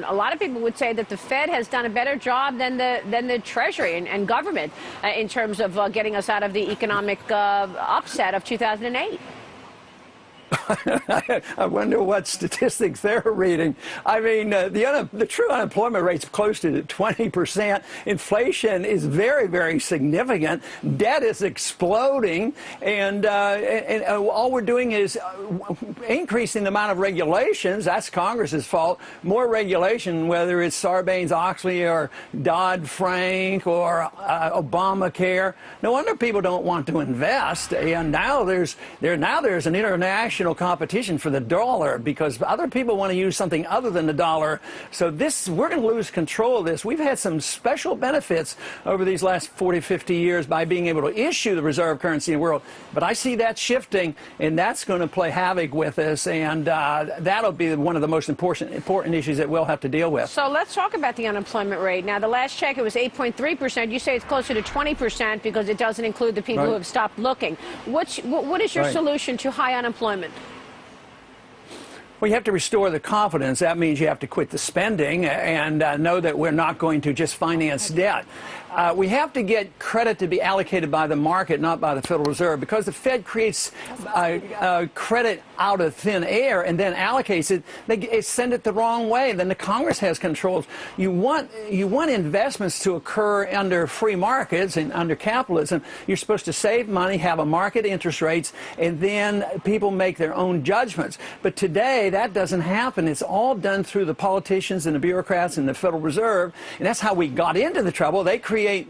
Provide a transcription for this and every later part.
A lot of people would say that the Fed has done a better job than the Treasury and government in terms of getting us out of the economic upset of 2008. I wonder what statistics they're reading. I mean, the true unemployment rate's close to 20%. Inflation is very, very significant. Debt is exploding, and all we're doing is increasing the amount of regulations. That's Congress's fault. More regulation, whether it's Sarbanes-Oxley or Dodd-Frank or Obamacare. No wonder people don't want to invest. And now there's an international competition for the dollar because other people want to use something other than the dollar. So we're going to lose control of this. We've had some special benefits over these last 40, 50 years by being able to issue the reserve currency in the world. But I see that shifting, and that's going to play havoc with us, and that'll be one of the most important issues that we'll have to deal with. So let's talk about the unemployment rate. Now, the last check, it was 8.3%. You say it's closer to 20% because it doesn't include the people who have stopped looking. What is your solution to high unemployment? Well, you have to restore the confidence. That means you have to quit the spending and know that we're not going to just finance debt. We have to get credit to be allocated by the market, not by the Federal Reserve, because the Fed creates credit out of thin air and then allocates it. They send it the wrong way. Then the Congress has controls. You want investments to occur under free markets and under capitalism. You're supposed to save money, have a market interest rates, and then people make their own judgments. But today, that doesn't happen. It's all done through the politicians and the bureaucrats and the Federal Reserve, and that's how we got into the trouble. They create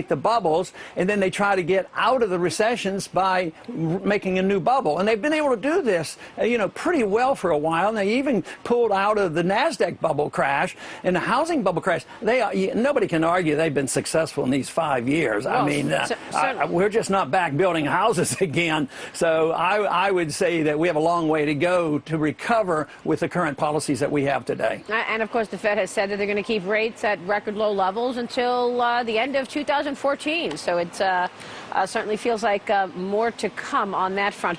the bubbles, and then they try to get out of the recessions by making a new bubble. And they've been able to do this, pretty well for a while. And they even pulled out of the NASDAQ bubble crash and the housing bubble crash. Nobody can argue they've been successful in these 5 years. Well, I mean, we're just not back building houses again. So I would say that we have a long way to go to recover with the current policies that we have today. And of course, the Fed has said that they're going to keep rates at record low levels until the end of 2014. So it certainly feels like more to come on that front.